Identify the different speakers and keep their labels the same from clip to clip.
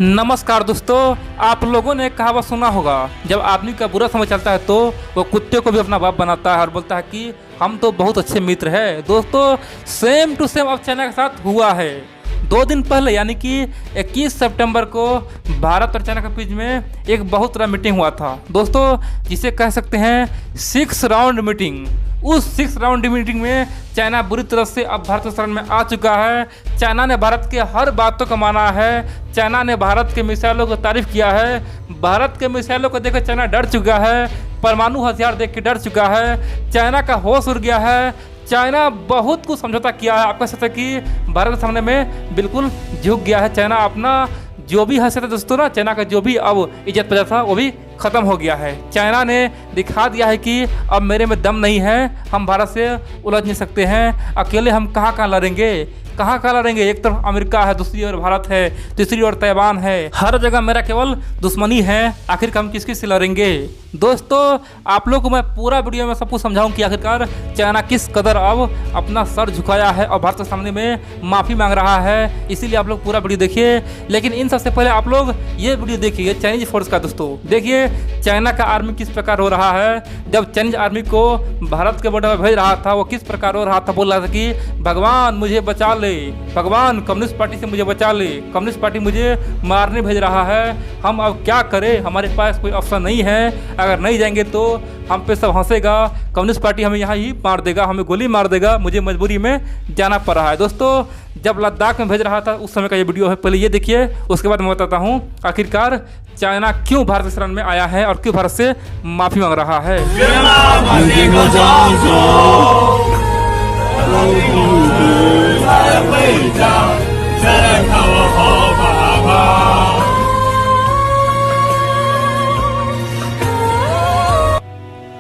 Speaker 1: नमस्कार दोस्तों, आप लोगों ने कहावत सुना होगा, जब आदमी का बुरा समय चलता है तो वो कुत्ते को भी अपना बाप बनाता है और बोलता है कि हम तो बहुत अच्छे मित्र हैं। दोस्तों सेम टू सेम अब चाइना के साथ हुआ है। 2 दिन पहले यानी कि 21 सितंबर को भारत और चाइना के बीच में एक बहुत बड़ा मीटिंग हुआ था दोस्तों, जिसे कह सकते हैं 6 राउंड मीटिंग। उस 6 राउंड मीटिंग में चाइना बुरी तरह से अब भारत के शरण में आ चुका है। चाइना ने भारत के हर बातों को माना है। चाइना ने भारत के मिसाइलों को तारीफ किया है। भारत के मिसाइलों को देखकर चाइना डर चुका है। परमाणु हथियार देख के डर चुका है। चाइना का होश उड़ गया है। चाइना बहुत कुछ समझौता किया है। आप कह सकते हैं कि भारत के सामने में बिल्कुल झुक गया है। चाइना अपना जो भी हैसियत है दोस्तों ना, चाइना का जो भी अब इज्जत पैदा था वो भी ख़त्म हो गया है। चाइना ने दिखा दिया है कि अब मेरे में दम नहीं है, हम भारत से उलझ नहीं सकते हैं। अकेले हम कहाँ लड़ेंगे, कहाँ लड़ेंगे। एक तरफ अमेरिका है, दूसरी ओर भारत है, तीसरी ओर ताइवान है। हर जगह मेरा केवल दुश्मनी है। आखिर हम किस किस से लड़ेंगे। दोस्तों आप लोग को मैं पूरा वीडियो में सब कुछ समझाऊं कि आखिरकार चाइना किस कदर अब अपना सर झुकाया है और भारत के सामने में माफ़ी मांग रहा है। इसीलिए आप लोग पूरा वीडियो देखिए। लेकिन इन सबसे पहले आप लोग ये वीडियो देखिए चाइनीज फोर्स का। दोस्तों देखिए चाइना का आर्मी किस प्रकार हो रहा है। जब चाइनीज आर्मी को भारत के बॉर्डर में भेज रहा था वो किस प्रकार हो रहा था। बोल रहा था कि भगवान मुझे बचा ले, भगवान कम्युनिस्ट पार्टी से मुझे बचा ले, कम्युनिस्ट पार्टी मुझे मारने भेज रहा है। हम अब क्या करें, हमारे पास कोई ऑप्शन नहीं है। अगर नहीं जाएंगे तो हम पे सब हंसेगा, कम्युनिस्ट पार्टी हमें यहाँ ही मार देगा, हमें गोली मार देगा। मुझे मजबूरी में जाना पड़ रहा है। दोस्तों जब लद्दाख में भेज रहा था उस समय का ये वीडियो है, पहले ये देखिए, उसके बाद मैं बताता हूँ आखिरकार चाइना क्यों भारत के शरण में आया है और क्यों भारत से माफ़ी मांग रहा है।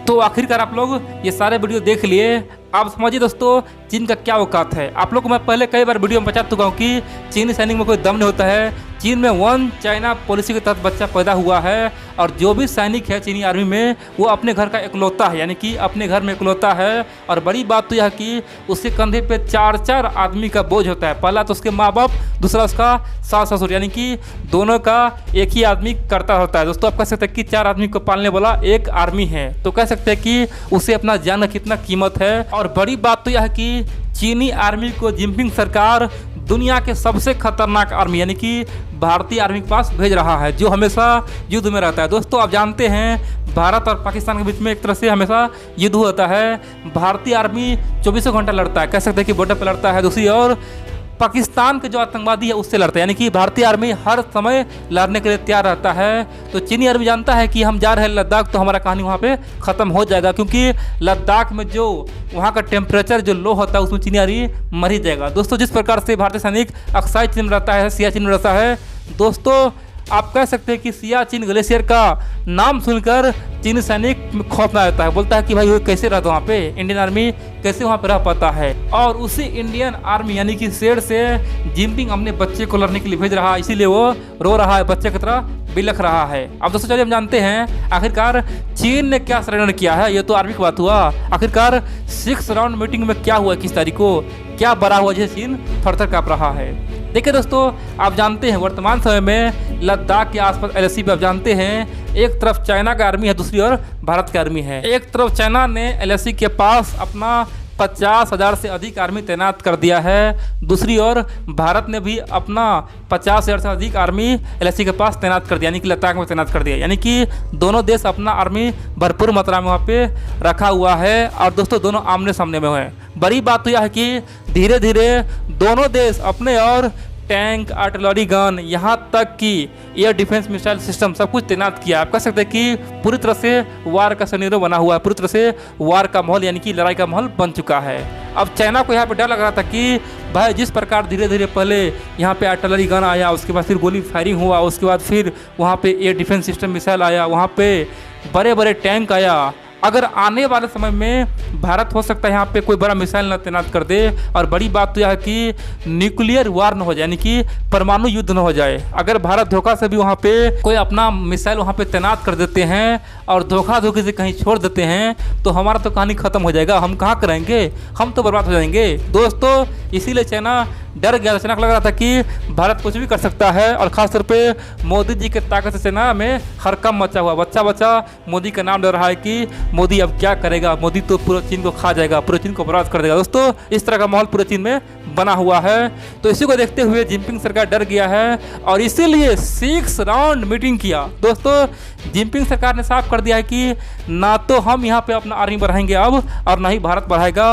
Speaker 1: तो आखिरकार आप लोग ये सारे वीडियो देख लिए। आप समझिए दोस्तों चीन का क्या औकात है। आप लोग को मैं पहले कई बार वीडियो में बता चुका हूँ कि चीनी सैनिक में कोई दम नहीं होता है। चीन में 1 चाइना पॉलिसी के तहत बच्चा पैदा हुआ है और जो भी सैनिक है चीनी आर्मी में वो अपने घर का इकलौता है, यानी कि अपने घर में इकलौता है। और बड़ी बात तो यह है कि उसके कंधे पे 4 आदमी का बोझ होता है। पहला तो उसके माँ बाप, दूसरा उसका सास ससुर, यानी कि दोनों का एक ही आदमी करता होता है। दोस्तों आप कह सकते हैं कि 4 आदमी को पालने वाला एक आर्मी है, तो कह सकते हैं कि उसे अपना जान का कितना कीमत है। और बड़ी बात तो यह है कि चीनी आर्मी को जिनपिंग सरकार दुनिया के सबसे खतरनाक आर्मी यानी कि भारतीय आर्मी के पास भेज रहा है, जो हमेशा युद्ध में रहता है। दोस्तों आप जानते हैं भारत और पाकिस्तान के बीच में एक तरह से हमेशा युद्ध होता है। भारतीय आर्मी 24 घंटा लड़ता है, कह सकते हैं कि बॉर्डर पर लड़ता है। दूसरी ओर पाकिस्तान के जो आतंकवादी है उससे लड़ते हैं, यानी कि भारतीय आर्मी हर समय लड़ने के लिए तैयार रहता है। तो चीनी आर्मी जानता है कि हम जा रहे हैं लद्दाख तो हमारा कहानी वहाँ पे ख़त्म हो जाएगा, क्योंकि लद्दाख में जो वहाँ का टेम्परेचर जो लो होता है उसमें चीनी आर्मी मर ही जाएगा। दोस्तों जिस प्रकार से भारतीय सैनिक अक्साई चीन में रहता है, सियाचिन में रहता है, दोस्तों आप कह सकते हैं कि सियाचिन ग्लेशियर का नाम सुनकर चीनी सैनिक खौफना रहता है। बोलता है कि भाई वो कैसे रहता है वहाँ पे, इंडियन आर्मी कैसे वहाँ पे रह पाता है। और उसी इंडियन आर्मी यानी कि शेर से जिनपिंग अपने बच्चे को लड़ने के लिए भेज रहा है, इसीलिए वो रो रहा है, बच्चे की तरह बिलख रहा है। अब दोस्तों चलिए हम जानते हैं आखिरकार चीन ने क्या सरेंडर किया है। ये तो आर्मी की बात हुआ, आखिरकार 6 राउंड मीटिंग में क्या हुआ, किस तारीख को क्या बड़ा हुआ जिसे चीन थर-थर काँप रहा है। देखिए दोस्तों आप जानते हैं वर्तमान समय में लद्दाख के आसपास LAC पे आप जानते हैं एक तरफ चाइना का आर्मी है, दूसरी ओर भारत का आर्मी है। एक तरफ चाइना ने LAC के पास अपना 50,000 से अधिक आर्मी तैनात कर दिया है, दूसरी ओर भारत ने भी अपना 50,000 से अधिक आर्मी LAC के पास तैनात कर दिया, यानी कि लद्दाख में तैनात कर दिया। यानी कि दोनों देश अपना आर्मी भरपूर मात्रा में वहाँ पे रखा हुआ है और दोस्तों दोनों आमने सामने में हैं। बड़ी बात तो यह है कि धीरे धीरे दोनों देश अपने और टैंक, आर्टिलरी गन, यहाँ तक कि एयर डिफेंस मिसाइल सिस्टम सब कुछ तैनात किया। आप कह सकते हैं कि पूरी तरह से वार का सिनेरियो बना हुआ है, पूरी तरह से वार का माहौल यानी कि लड़ाई का माहौल बन चुका है। अब चाइना को यहाँ पे डर लग रहा था कि भाई जिस प्रकार धीरे धीरे पहले यहाँ पे आर्टिलरी गन आया, उसके बाद फिर गोली फायरिंग हुआ, उसके बाद फिर वहाँ पे एयर डिफेंस सिस्टम मिसाइल आया, वहाँ पे बड़े बड़े टैंक आया। अगर आने वाले समय में भारत हो सकता है यहाँ पे कोई बड़ा मिसाइल न तैनात कर दे। और बड़ी बात तो यह है कि न्यूक्लियर वार न हो जाए, यानी कि परमाणु युद्ध न हो जाए। अगर भारत धोखा से भी वहाँ पे कोई अपना मिसाइल वहाँ पे तैनात कर देते हैं और धोखा धोखे से कहीं छोड़ देते हैं तो हमारा तो कहानी खत्म हो जाएगा। हम कहाँ करेंगे, हम तो बर्बाद हो जाएंगे। दोस्तों इसीलिए चाइना डर गया। अचानक लग रहा था कि भारत कुछ भी कर सकता है, और खासतौर पे मोदी जी के ताकत से सेना में हड़कंप मचा हुआ। बच्चा बच्चा मोदी का नाम ले रहा है कि मोदी अब क्या करेगा, मोदी तो पूरे चीन को खा जाएगा, पूरे चीन को बर्बाद कर देगा। दोस्तों इस तरह का माहौल पूरे चीन में बना हुआ है। तो इसी को देखते हुए जिनपिंग सरकार डर गया है और इसीलिए 6 राउंड मीटिंग किया। दोस्तों जिनपिंग सरकार ने साफ कर दिया है कि ना तो हम यहाँ पे अपना आर्मी बढ़ाएंगे अब, और ना ही भारत बढ़ाएगा।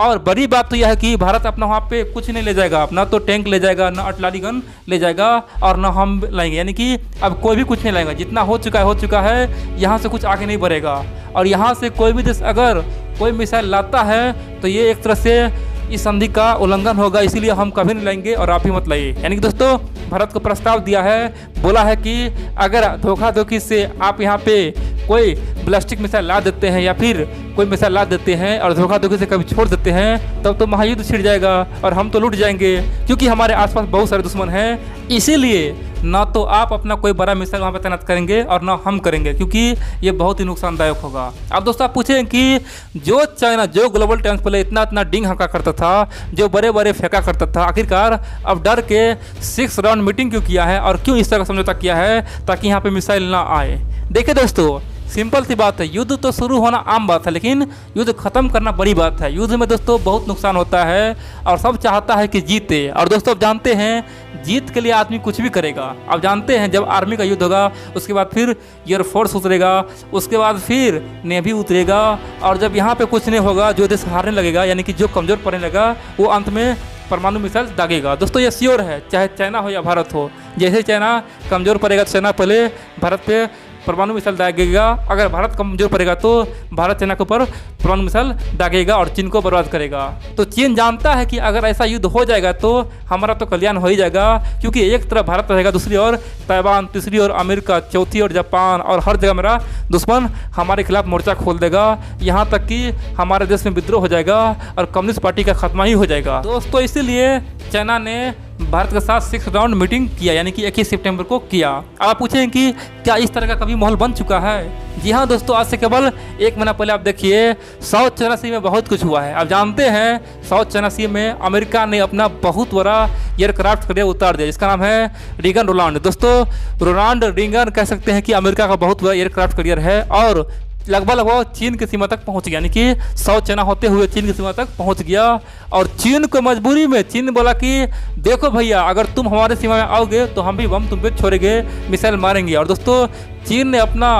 Speaker 1: और बड़ी बात तो यह है कि भारत अपना वहाँ पे कुछ नहीं ले जाएगा, अपना तो टैंक ले जाएगा, ना आर्टिलरी गन ले जाएगा, और ना हम लाएंगे। यानी कि अब कोई भी कुछ नहीं लाएगा, जितना हो चुका है, यहाँ से कुछ आगे नहीं बढ़ेगा। और यहाँ से कोई भी देश अगर कोई मिसाइल लाता है तो ये एक तरह से इस संधि का उल्लंघन होगा, इसीलिए हम कभी नहीं लाएंगे और आप भी मत लाइए। यानी कि दोस्तों भारत को प्रस्ताव दिया है, बोला है कि अगर धोखाधोखी से आप यहाँ पे कोई बैलिस्टिक मिसाइल ला देते हैं या फिर कोई मिसाइल ला देते हैं और धोखाधोखी से कभी छोड़ देते हैं, तब तो महायुद्ध छिड़ जाएगा और हम तो लूट जाएंगे, क्योंकि हमारे आसपास बहुत सारे दुश्मन हैं। इसीलिए ना तो आप अपना कोई बड़ा मिसाइल वहाँ पर तैनात करेंगे और ना हम करेंगे, क्योंकि ये बहुत ही नुकसानदायक होगा। अब दोस्तों आप पूछें कि जो चाइना जो ग्लोबल टाइम्स पहले इतना डिंग हका करता था, जो बड़े बड़े फेंका करता था, आखिरकार अब डर के 6 राउंड मीटिंग क्यों किया है और क्यों इस तरह का समझौता किया है ताकि यहाँ पे मिसाइल ना आए। देखिए दोस्तों सिंपल सी बात है, युद्ध तो शुरू होना आम बात है, लेकिन युद्ध खत्म करना बड़ी बात है। युद्ध में दोस्तों बहुत नुकसान होता है और सब चाहता है कि जीते। और दोस्तों आप जानते हैं जीत के लिए आदमी कुछ भी करेगा। आप जानते हैं जब आर्मी का युद्ध होगा उसके बाद फिर एयरफोर्स उतरेगा, उसके बाद फिर नेवी उतरेगा, और जब यहाँ पे कुछ नहीं होगा, जो देश हारने लगेगा यानी कि जो कमज़ोर पड़ने लगा, वो अंत में परमाणु मिसाइल दागेगा। दोस्तों ये श्योर है, चाहे चाइना हो या भारत हो। जैसे चाइना कमज़ोर पड़ेगा तो चाइना पहले भारत पे परमाणु मिसाइल दागेगा, अगर भारत कमजोर पड़ेगा तो भारत चाइना के ऊपर परमाणु मिसाइल दागेगा और चीन को बर्बाद करेगा। तो चीन जानता है कि अगर ऐसा युद्ध हो जाएगा तो हमारा तो कल्याण हो ही जाएगा, क्योंकि एक तरफ भारत रहेगा, दूसरी ओर ताइवान, तीसरी ओर अमेरिका, चौथी ओर जापान, और हर जगह मेरा दुश्मन हमारे खिलाफ मोर्चा खोल देगा। यहाँ तक कि हमारे देश में विद्रोह हो जाएगा और कम्युनिस्ट पार्टी का खात्मा ही हो जाएगा। दोस्तों इसीलिए चाइना ने भारत के साथ 6 राउंड मीटिंग किया, यानी कि 21 सितंबर को किया। आप पूछें कि क्या इस तरह का कभी माहौल बन चुका है? जी हाँ दोस्तों, आज से केवल 1 महीना पहले आप देखिए साउथ चाइना सी में बहुत कुछ हुआ है। आप जानते हैं साउथ चाइना सी में अमेरिका ने अपना बहुत बड़ा एयरक्राफ्ट कैरियर उतार दिया, जिसका नाम है रिगन रोनाल्ड। दोस्तों रोनाल्ड रिगन कह सकते हैं कि अमेरिका का बहुत बड़ा एयरक्राफ्ट कैरियर है और लगभग वो चीन की सीमा तक पहुंच गया, यानी कि साउथ चाइना होते हुए चीन की सीमा तक पहुंच गया। और चीन को मजबूरी में चीन बोला कि देखो भैया, अगर तुम हमारे सीमा में आओगे तो हम भी बम तुम पे छोड़ेंगे, मिसाइल मारेंगे। और दोस्तों चीन ने अपना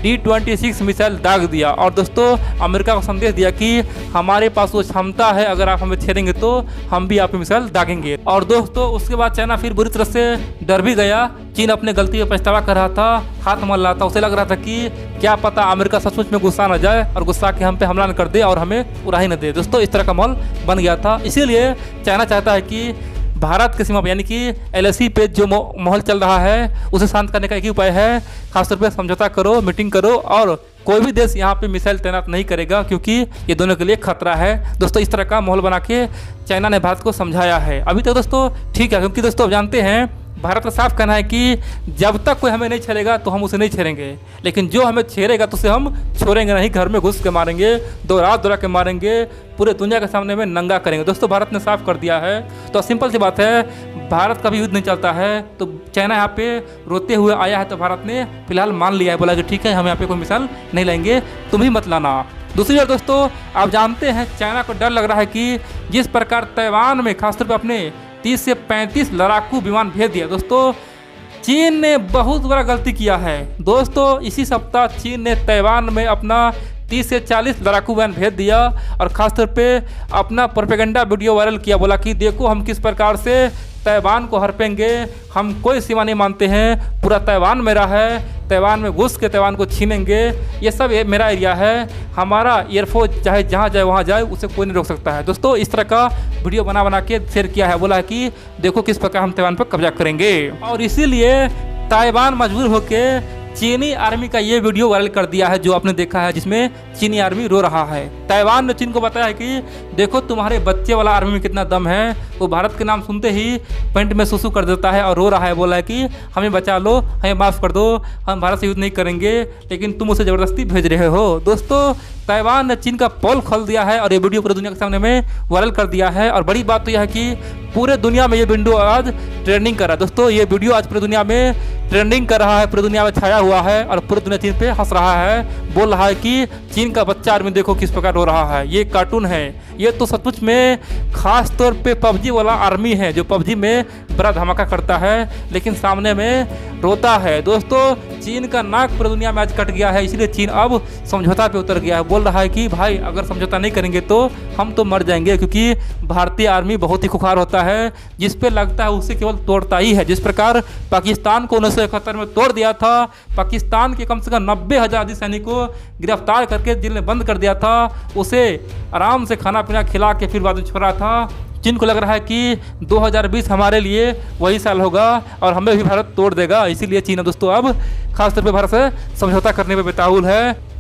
Speaker 1: D-26 मिसाइल दाग दिया और दोस्तों अमेरिका को संदेश दिया कि हमारे पास वो क्षमता है, अगर आप हमें छेड़ेंगे तो हम भी आप मिसाइल दागेंगे। और दोस्तों उसके बाद चाइना फिर बुरी तरह से डर भी गया। चीन अपने गलती का पछतावा कर रहा था, हाथ मल रहा था। उसे लग रहा था कि क्या पता अमेरिका सचमुच में गुस्सा न जाए और गुस्सा के हम पे हमला न कर दे और हमें उड़ा ही न दे। दोस्तों इस तरह का माहौल बन गया था। इसीलिए चाइना चाहता है कि भारत के सीमा पर यानी कि LAC पे जो माहौल चल रहा है उसे शांत करने का एक ही उपाय है, खासतौर पे समझौता करो, मीटिंग करो, और कोई भी देश यहाँ पे मिसाइल तैनात नहीं करेगा, क्योंकि ये दोनों के लिए खतरा है। दोस्तों इस तरह का माहौल बना के चाइना ने भारत को समझाया है। अभी तक दोस्तों ठीक है, क्योंकि दोस्तों आप जानते हैं भारत का साफ कहना है कि जब तक कोई हमें नहीं छेड़ेगा तो हम उसे नहीं छेड़ेंगे, लेकिन जो हमें छेड़ेगा तो उसे हम छोड़ेंगे नहीं, घर में घुस के मारेंगे, दौड़ा के मारेंगे, पूरे दुनिया के सामने में नंगा करेंगे। दोस्तों भारत ने साफ कर दिया है। तो सिंपल सी बात है, भारत का भी युद्ध नहीं चलता है, तो चाइना यहाँ पे रोते हुए आया है, तो भारत ने फिलहाल मान लिया है, बोला कि ठीक है हम यहाँ पे कोई मिसाइल नहीं लेंगे, तुम ही मत लाना। दूसरी ओर दोस्तों आप जानते हैं चाइना को डर लग रहा है कि जिस प्रकार ताइवान में खासतौर पर अपने 30 से 35 लड़ाकू विमान भेज दिया। दोस्तों चीन ने बहुत बड़ा गलती किया है। दोस्तों इसी सप्ताह चीन ने ताइवान में अपना 30 से 40 लड़ाकू विमान भेज दिया और ख़ासतौर पे अपना प्रोपेगेंडा वीडियो वायरल किया, बोला कि देखो हम किस प्रकार से ताइवान को हड़पेंगे, हम कोई सीमा नहीं मानते हैं, पूरा ताइवान मेरा है, ताइवान में घुस के ताइवान को छीनेंगे, ये सब मेरा एरिया है, हमारा एयरफोर्स चाहे जहाँ जाए वहाँ जाए, उसे कोई नहीं रोक सकता है। दोस्तों इस तरह का वीडियो बना के शेयर किया है, बोला है कि देखो किस प्रकार हम ताइवान पर कब्जा करेंगे। और इसीलिए ताइवान मजबूर होकर चीनी आर्मी का ये वीडियो वायरल कर दिया है जो आपने देखा है, जिसमें चीनी आर्मी रो रहा है। ताइवान ने चीन को बताया है कि देखो तुम्हारे बच्चे वाला आर्मी में कितना दम है। वो भारत के नाम सुनते ही पेंट में सुसु कर देता है और रो रहा है, बोला है कि हमें बचा लो, हमें माफ़ कर दो, हम भारत से युद्ध नहीं करेंगे, लेकिन तुम उसे ज़बरदस्ती भेज रहे हो। दोस्तों, ताइवान ने चीन का पोल खोल दिया है और ये वीडियो पूरी दुनिया के सामने में वायरल कर दिया है। और बड़ी बात तो यह है कि पूरे दुनिया में ये वीडियो आज ट्रेंडिंग कर रहा है। दोस्तों, ये वीडियो आज पूरी दुनिया में ट्रेंडिंग कर रहा है, पूरी दुनिया में छाया हुआ है और पूरी दुनिया चीन पे हंस रहा है, बोल रहा है कि चीन का बच्चा आर्मी देखो किस प्रकार रो रहा है, ये कार्टून है। ये तो सचमुच में खास तौर पे पबजी वाला आर्मी है जो पबजी में बड़ा धमाका करता है लेकिन सामने में रोता है। दोस्तों, चीन का नाक पूरी दुनिया में आज कट गया है, इसलिए चीन अब समझौता पे उतर गया है। बोल रहा है कि भाई अगर समझौता नहीं करेंगे तो हम तो मर जाएंगे, क्योंकि भारतीय आर्मी बहुत ही खुखार होता है, जिस पे लगता है उसे केवल तोड़ता ही है। जिस प्रकार पाकिस्तान को 1971 में तोड़ दिया था, पाकिस्तान के कम से कम 90,000 सैनिक को गिरफ्तार करके जेल में बंद कर दिया था, उसे आराम से खाना पीना खिला के फिर बाद में छोड़ा था। चीन को लग रहा है कि 2020 हमारे लिए वही साल होगा और हमें भी भारत तोड़ देगा, इसीलिए चीन दोस्तों अब खासतौर पे भारत से समझौता करने पे बेताउल है।